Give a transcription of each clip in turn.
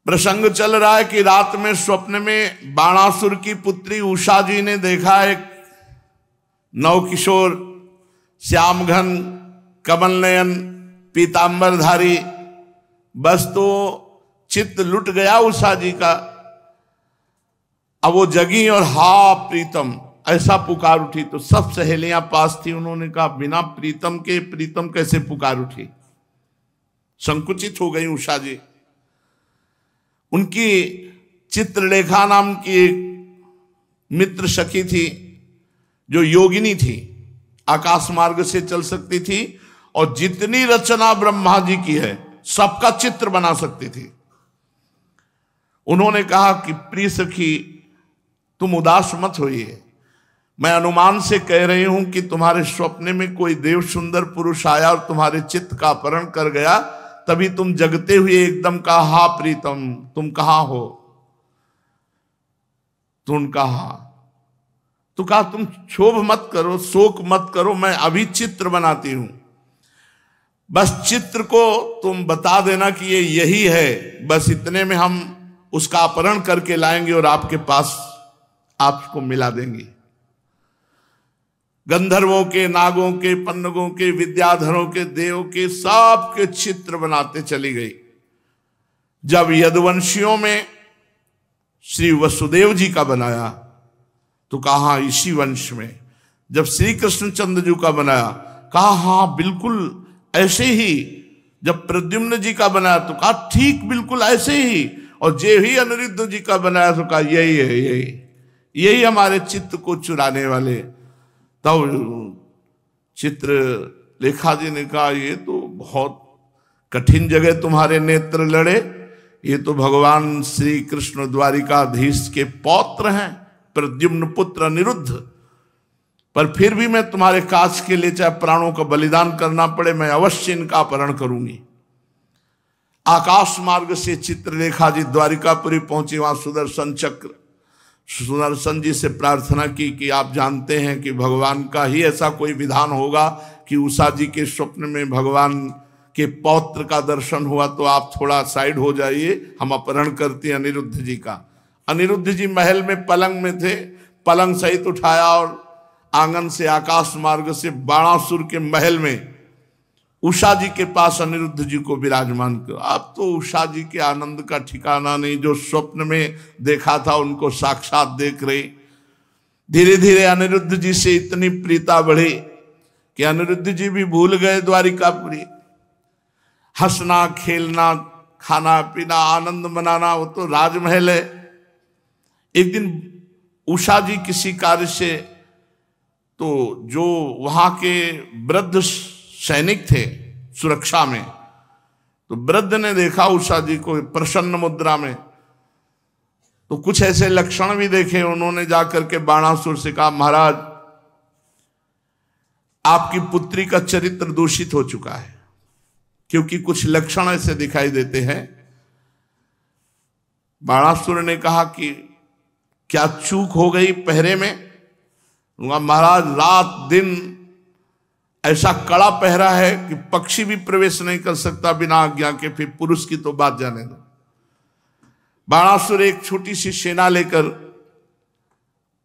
प्रसंग चल रहा है कि रात में स्वप्न में बाणासुर की पुत्री उषा जी ने देखा एक नवकिशोर श्यामघन कमल नयन पीतांबरधारी। बस तो चित्त लुट गया उषा जी का। अब वो जगी और हा प्रीतम ऐसा पुकार उठी। तो सब सहेलियां पास थी, उन्होंने कहा बिना प्रीतम के प्रीतम कैसे पुकार उठी। संकुचित हो गई उषा जी। उनकी चित्रलेखा नाम की एक मित्र सखी थी जो योगिनी थी, आकाश मार्ग से चल सकती थी और जितनी रचना ब्रह्मा जी की है सबका चित्र बना सकती थी। उन्होंने कहा कि प्रिय सखी तुम उदास मत होइए, मैं अनुमान से कह रही हूं कि तुम्हारे स्वप्न में कोई देव सुंदर पुरुष आया और तुम्हारे चित्त का अपहरण कर गया, तभी तुम जगते हुए एकदम कहा हा प्रीतम तुम कहां हो। तो उनका हा। तो कहा तुम क्षोभ मत करो, शोक मत करो, मैं अभी चित्र बनाती हूं, बस चित्र को तुम बता देना कि ये यही है, बस इतने में हम उसका अपहरण करके लाएंगे और आपके पास आपको मिला देंगे। गंधर्वों के, नागों के, पन्नगों के, विद्याधरों के, देव के सबके चित्र बनाते चली गई। जब यदुवंशियों में श्री वसुदेव जी का बनाया तो कहा इसी वंश में। जब श्री कृष्णचंद्र जी का बनाया कहा हाँ बिल्कुल ऐसे ही। जब प्रद्युम्न जी का बनाया तो कहा ठीक बिल्कुल ऐसे ही। और जे ही अनिरुद्ध जी का बनाया तो कहा यही है, यही हमारे चित्त को चुराने वाले। तब चित्र लेखा जी ने कहा ये तो बहुत कठिन जगह तुम्हारे नेत्र लड़े, ये तो भगवान श्री कृष्ण द्वारिकाधीश के पौत्र हैं, प्रद्युम्न पुत्र अनिरुद्ध, पर फिर भी मैं तुम्हारे काज के लिए चाहे प्राणों का बलिदान करना पड़े मैं अवश्य इनका अपहरण करूंगी। आकाश मार्ग से चित्रलेखा जी द्वारिकापुरी पहुंची। वहां सुदर्शन जी से प्रार्थना की कि आप जानते हैं कि भगवान का ही ऐसा कोई विधान होगा कि उषा जी के स्वप्न में भगवान के पौत्र का दर्शन हुआ, तो आप थोड़ा साइड हो जाइए, हम अपहरण करते हैं अनिरुद्ध जी का। अनिरुद्ध जी महल में पलंग में थे, पलंग सहित उठाया और आंगन से आकाश मार्ग से बाणासुर के महल में उषा जी के पास अनिरुद्ध जी को विराजमान कर। अब तो उषा जी के आनंद का ठिकाना नहीं, जो स्वप्न में देखा था उनको साक्षात देख रहे। धीरे धीरे अनिरुद्ध जी से इतनी प्रीता बढ़ी कि अनिरुद्ध जी भी भूल गए द्वारिकापुरी। हंसना खेलना खाना पीना आनंद मनाना वो तो राजमहल है। एक दिन उषा जी किसी कार्य से, तो जो वहां के वृद्ध सैनिक थे सुरक्षा में, तो वृद्ध ने देखा उषा जी को प्रसन्न मुद्रा में, तो कुछ ऐसे लक्षण भी देखे। उन्होंने जाकर के बाणासुर से कहा महाराज आपकी पुत्री का चरित्र दूषित हो चुका है, क्योंकि कुछ लक्षण ऐसे दिखाई देते हैं। बाणासुर ने कहा कि क्या चूक हो गई पहरे में? महाराज रात दिन ऐसा कड़ा पहरा है कि पक्षी भी प्रवेश नहीं कर सकता बिना आज्ञा के, फिर पुरुष की तो बात जाने दो। बाणासुर एक छोटी सी सेना लेकर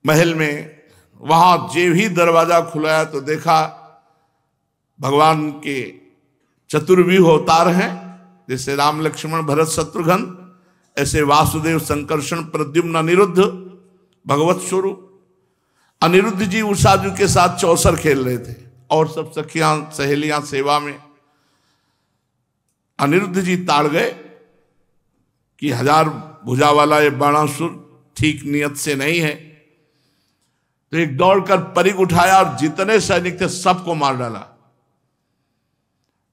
महल में, वहां जे ही दरवाजा खुलाया तो देखा भगवान के चतुर्व्यूह अवतार हैं, जैसे राम लक्ष्मण भरत शत्रुघ्न, ऐसे वासुदेव संकर्षण प्रद्युम्न अनिरुद्ध भगवत स्वरूप। अनिरुद्ध जी उषा जी के साथ चौसर खेल रहे थे और सब सखियां सहेलियां सेवा में। अनिरुद्ध जी ताड़ गए कि 1000 भुजा वाला ये बाणासुर ठीक नियत से नहीं है, तो एक दौड़कर परिग उठाया और जितने सैनिक थे सबको मार डाला।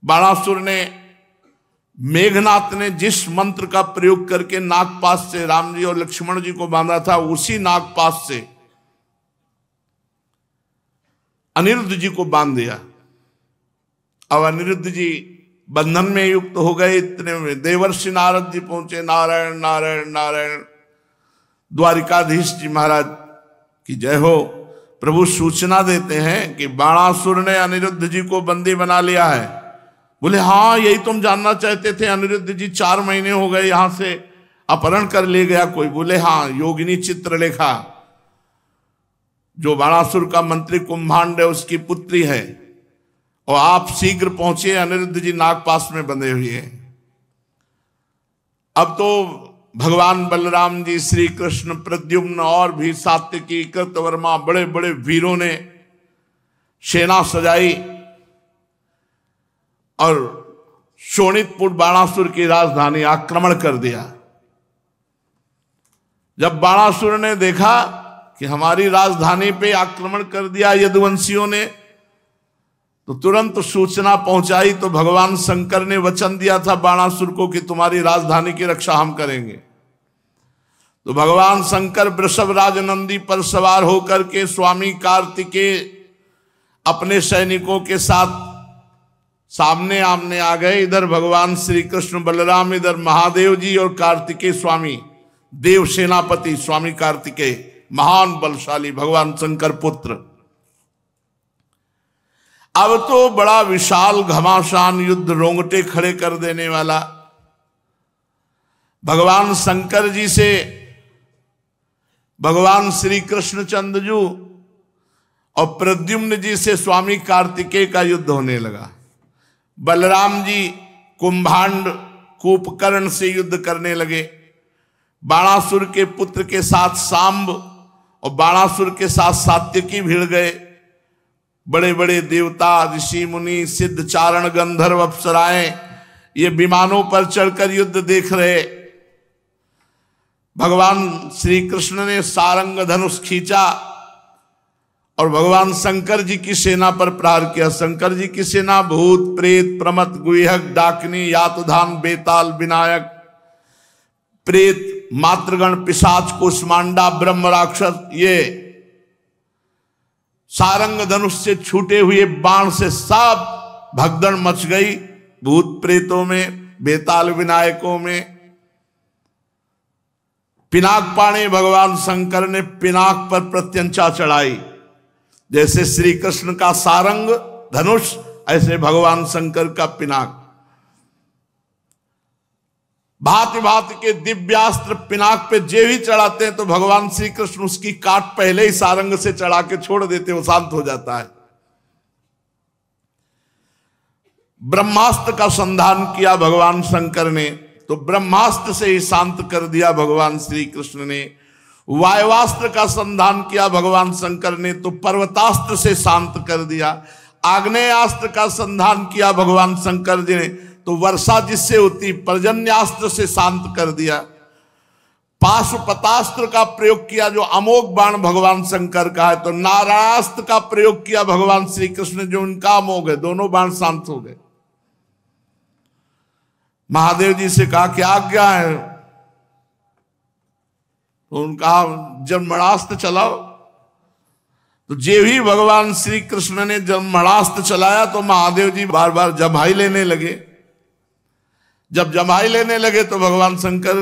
बाणासुर ने, मेघनाथ ने जिस मंत्र का प्रयोग करके नागपाश से राम जी और लक्ष्मण जी को बांधा था, उसी नागपाश से अनिरुद्ध जी को बांध दिया। अब अनिरुद्ध जी बंधन में युक्त हो गए। इतने में देवर्षि नारद जी पहुंचे। नारायण नारायण नारायण। द्वारिकाधीश जी महाराज की जय हो। प्रभु सूचना देते हैं कि बाणासुर ने अनिरुद्ध जी को बंदी बना लिया है। बोले हाँ यही तुम जानना चाहते थे अनिरुद्ध जी, 4 महीने हो गए यहां से अपहरण कर ले गया। कोई बोले हाँ योगिनी चित्रलेखा जो बाणासुर का मंत्री कुंभांड है उसकी पुत्री है, और आप शीघ्र पहुंचे, अनिरुद्ध जी नागपाश में बंधे हुए हैं। अब तो भगवान बलराम जी, श्री कृष्ण, प्रद्युम्न और भी सात्यकी, कृतवर्मा, बड़े बड़े वीरों ने सेना सजाई और शोणितपुर बाणासुर की राजधानी आक्रमण कर दिया। जब बाणासुर ने देखा कि हमारी राजधानी पे आक्रमण कर दिया यदुवंशियों ने, तो तुरंत सूचना पहुंचाई। तो भगवान शंकर ने वचन दिया था बाणासुर को कि तुम्हारी राजधानी की रक्षा हम करेंगे। तो भगवान शंकर वृषभ राज नंदी पर सवार होकर के स्वामी कार्तिकेय अपने सैनिकों के साथ सामने आमने आ गए। इधर भगवान श्री कृष्ण बलराम, इधर महादेव जी और कार्तिकेय स्वामी, देव सेनापति स्वामी कार्तिकेय, महान बलशाली भगवान शंकर पुत्र। अब तो बड़ा विशाल घमासान युद्ध, रोंगटे खड़े कर देने वाला। भगवान शंकर जी से भगवान श्री कृष्णचंद्र जी और प्रद्युम्न जी से स्वामी कार्तिकेय का युद्ध होने लगा। बलराम जी कुंभांड कूपकर्ण से युद्ध करने लगे। बाणासुर के पुत्र के साथ सांब और बाणासुर के साथ सात्यकी भिड़ गए। बड़े बड़े देवता, ऋषि मुनि, सिद्ध, चारण, गंधर्व, अप्सराएं ये विमानों पर चढ़कर युद्ध देख रहे। भगवान श्री कृष्ण ने सारंग धनुष खींचा और भगवान शंकर जी की सेना पर प्रहार किया। शंकर जी की सेना भूत, प्रेत, प्रमथ, गुहक, डाकिनी, यातुधान, बेताल, विनायक, प्रेत, मातृगण, पिशाच, कुष्मांडा, ब्रह्म राक्षस, ये सारंग धनुष से छूटे हुए बाण से सब भगदड़ मच गई। भूत प्रेतों में, बेताल विनायकों में। पिनाक पाणे भगवान शंकर ने पिनाक पर प्रत्यंचा चढ़ाई। जैसे श्री कृष्ण का सारंग धनुष, ऐसे भगवान शंकर का पिनाक। भांति भांति के दिव्यास्त्र पिनाक पे जे भी चढ़ाते हैं तो भगवान श्री कृष्ण उसकी काट पहले ही सारंग से चढ़ा के छोड़ देते, वो शांत हो जाता है। ब्रह्मास्त्र का संधान किया भगवान शंकर ने, तो ब्रह्मास्त्र से ही शांत कर दिया भगवान श्री कृष्ण ने। वायुवास्त्र का संधान किया भगवान शंकर ने, तो पर्वतास्त्र से शांत कर दिया। आग्नेयास्त्र का संधान किया भगवान शंकर जी ने, तो वर्षा जिससे होती पर्जन्यास्त्र से शांत कर दिया। पाशुपतास्त्र का प्रयोग किया जो अमोघ बाण भगवान शंकर का है, तो नारायणास्त्र का प्रयोग किया भगवान श्री कृष्ण जो उनका अमोघ है, दोनों बाण शांत हो गए। महादेव जी से कहा क्या आज्ञा है, तो उनका जन्मणास्त्र चलाओ। तो जे भी भगवान श्री कृष्ण ने जन्मणास्त्र चलाया तो महादेव जी बार बार जम्हाई लेने लगे। जब जम्हाई लेने लगे तो भगवान शंकर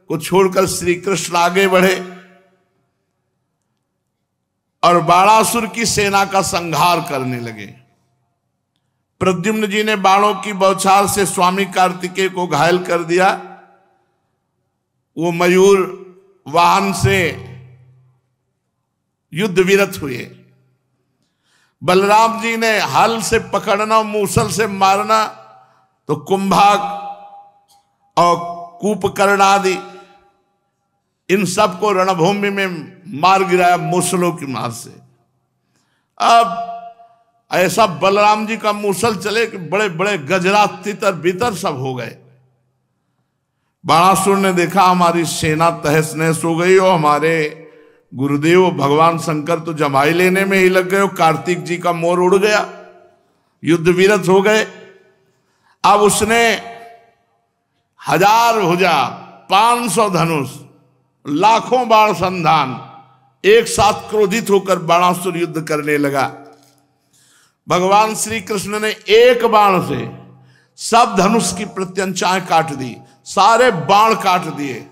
को छोड़कर श्री कृष्ण आगे बढ़े और बाणासुर की सेना का संहार करने लगे। प्रद्युम्न जी ने बाणों की बौछार से स्वामी कार्तिकेय को घायल कर दिया। वो मयूर वाहन से युद्ध विरत हुए। बलराम जी ने हल से पकड़ना, मूसल से मारना, तो कुंभाग और कूपकर्ण आदि इन सबको रणभूमि में मार गिराया मूसलों की मार से। अब ऐसा बलराम जी का मूसल चले कि बड़े बड़े गजरा, तितर बितर सब हो गए। बाणासुर ने देखा हमारी सेना तहस नहस हो गई और हमारे गुरुदेव भगवान शंकर तो जमाई लेने में ही लग गए, कार्तिक जी का मोर उड़ गया, युद्ध विरत हो गए। अब उसने 1000 भुजा, 500 धनुष, लाखों बाण संधान एक साथ क्रोधित होकर बाणासुर युद्ध करने लगा। भगवान श्री कृष्ण ने एक बाण से सब धनुष की प्रत्यंचाएं काट दी, सारे बाण काट दिए।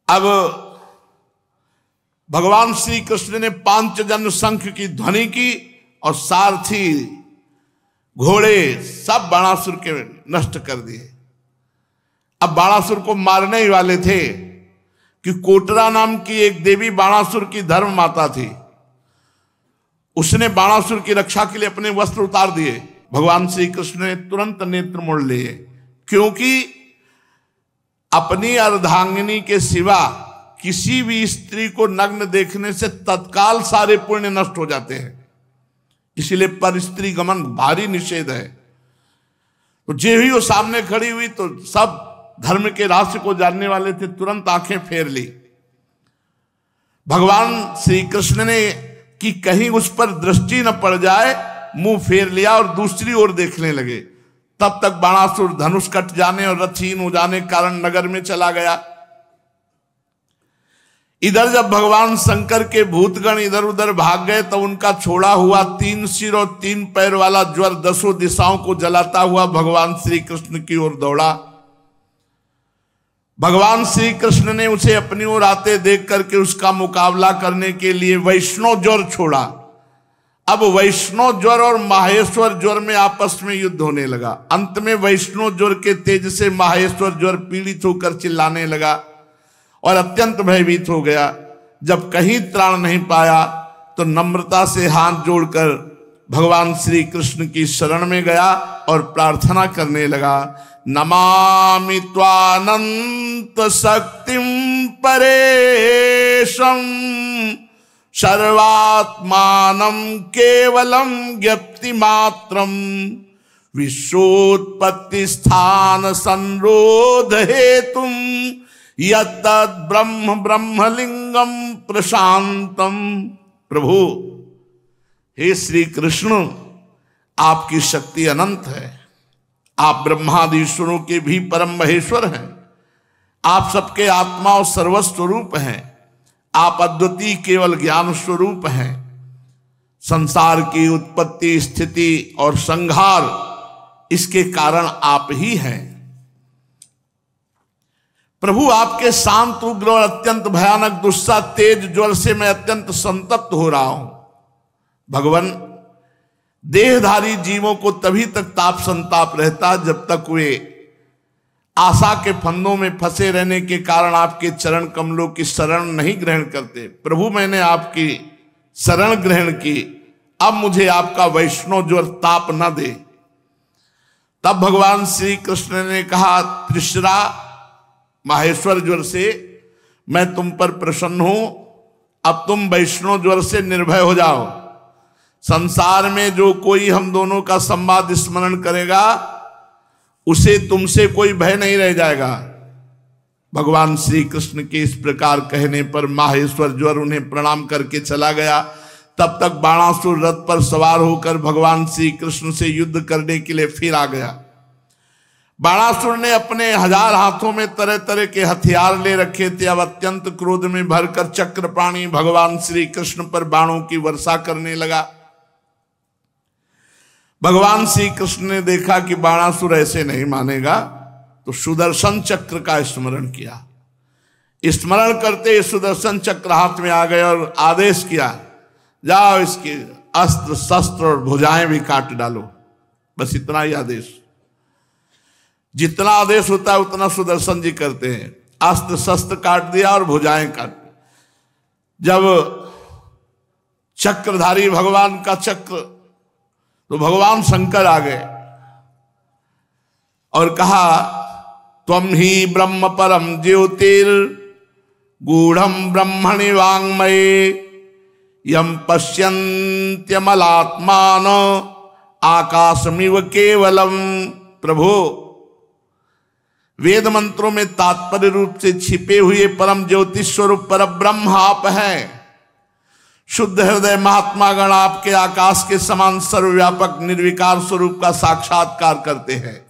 अब भगवान श्री कृष्ण ने पांचजन्य शंख की ध्वनि की और सारथी, घोड़े सब बाणासुर के नष्ट कर दिए। अब बाणासुर को मारने ही वाले थे कि कोटरा नाम की एक देवी बाणासुर की धर्म माता थी। उसने बाणासुर की रक्षा के लिए अपने वस्त्र उतार दिए। भगवान श्री कृष्ण ने तुरंत नेत्र मोड़ लिए, क्योंकि अपनी अर्धांगिनी के सिवा किसी भी स्त्री को नग्न देखने से तत्काल सारे पुण्य नष्ट हो जाते हैं। इसलिए पर स्त्री गमन भारी निषेध है। तो जे ही वो सामने खड़ी हुई तो सब धर्म के रहस्य को जानने वाले थे, तुरंत आंखें फेर ली। भगवान श्री कृष्ण ने कि कहीं उस पर दृष्टि न पड़ जाए, मुंह फेर लिया और दूसरी ओर देखने लगे। तब तक बाणासुर धनुष कट जाने और रथहीन हो जाने के कारण नगर में चला गया। इधर जब भगवान शंकर के भूतगण इधर उधर भाग गए तो उनका छोड़ा हुआ 3 सिर और 3 पैर वाला ज्वर 10 दिशाओं को जलाता हुआ भगवान श्री कृष्ण की ओर दौड़ा। भगवान श्री कृष्ण ने उसे अपनी ओर आते देख करके उसका मुकाबला करने के लिए वैष्णव ज्वर छोड़ा। अब वैष्णव ज्वर और माहेश्वर ज्वर में आपस में युद्ध होने लगा। अंत में वैष्णव ज्वर के तेज से माहेश्वर ज्वर पीड़ित होकर चिल्लाने लगा और अत्यंत भयभीत हो गया। जब कहीं त्राण नहीं पाया तो नम्रता से हाथ जोड़कर भगवान श्री कृष्ण की शरण में गया और प्रार्थना करने लगा, नमामि त्वानंत शक्तिं परेशं सर्वात्मानं केवलं ज्ञप्ति मात्रं विश्वोत्पत्ति स्थान संरोध हेतुं यत्तद् ब्रह्म ब्रह्मलिंगम प्रशांतम। प्रभु हे श्री कृष्ण, आपकी शक्ति अनंत है। आप ब्रह्मादीश्वरों के भी परम महेश्वर हैं। आप सबके आत्मा और सर्वस्वरूप हैं। आप अद्वितीय केवल ज्ञान स्वरूप हैं। संसार की उत्पत्ति, स्थिति और संहार इसके कारण आप ही हैं। प्रभु, आपके शांत, उग्र और अत्यंत भयानक गुस्सा तेज ज्वर से मैं अत्यंत संतप्त हो रहा हूं। भगवान, देहधारी जीवों को तभी तक ताप संताप रहता जब तक वे आशा के फंदों में फंसे रहने के कारण आपके चरण कमलों की शरण नहीं ग्रहण करते। प्रभु, मैंने आपकी शरण ग्रहण की, अब मुझे आपका वैष्णव ज्वर ताप न दे। तब भगवान श्री कृष्ण ने कहा, त्रिशरा माहेश्वर ज्वर से मैं तुम पर प्रसन्न हूं। अब तुम वैष्णव ज्वर से निर्भय हो जाओ। संसार में जो कोई हम दोनों का संवाद स्मरण करेगा उसे तुमसे कोई भय नहीं रह जाएगा। भगवान श्री कृष्ण के इस प्रकार कहने पर माहेश्वर ज्वर उन्हें प्रणाम करके चला गया। तब तक बाणासुर रथ पर सवार होकर भगवान श्री कृष्ण से युद्ध करने के लिए फिर आ गया। बाणासुर ने अपने 1000 हाथों में तरह तरह के हथियार ले रखे थे। अब अत्यंत क्रोध में भरकर चक्रपाणी भगवान श्री कृष्ण पर बाणों की वर्षा करने लगा। भगवान श्री कृष्ण ने देखा कि बाणासुर ऐसे नहीं मानेगा, तो सुदर्शन चक्र का स्मरण किया। स्मरण करते सुदर्शन चक्र हाथ में आ गए और आदेश किया, जाओ इसके अस्त्र शस्त्र और भुजाएं भी काट डालो। बस इतना ही आदेश। जितना आदेश होता है उतना सुदर्शन जी करते हैं। अस्त्र शस्त्र काट दिया और भुजाएं काट। जब चक्रधारी भगवान का चक्र, तो भगवान शंकर आ गए और कहा, त्वं ही ब्रह्म परम ज्योतिर गूढ़म ब्रह्मणि वाङ्मये यम पश्यन्त्यमलात्मान आकाशमिव केवलम। प्रभु, वेद मंत्रों में तात्पर्य रूप से छिपे हुए परम ज्योतिष स्वरूप पर ब्रह्म आप हैं। शुद्ध हृदय महात्मा गण आपके आकाश के समान सर्वव्यापक निर्विकार स्वरूप का साक्षात्कार करते हैं।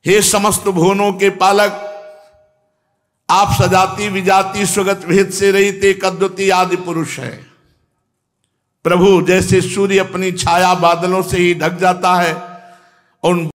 हे समस्त भुवनों के पालक, आप सजाति विजाति स्वगत भेद से रहित एक अद्वितीय आदि पुरुष है। प्रभु, जैसे सूर्य अपनी छाया बादलों से ही ढक जाता है और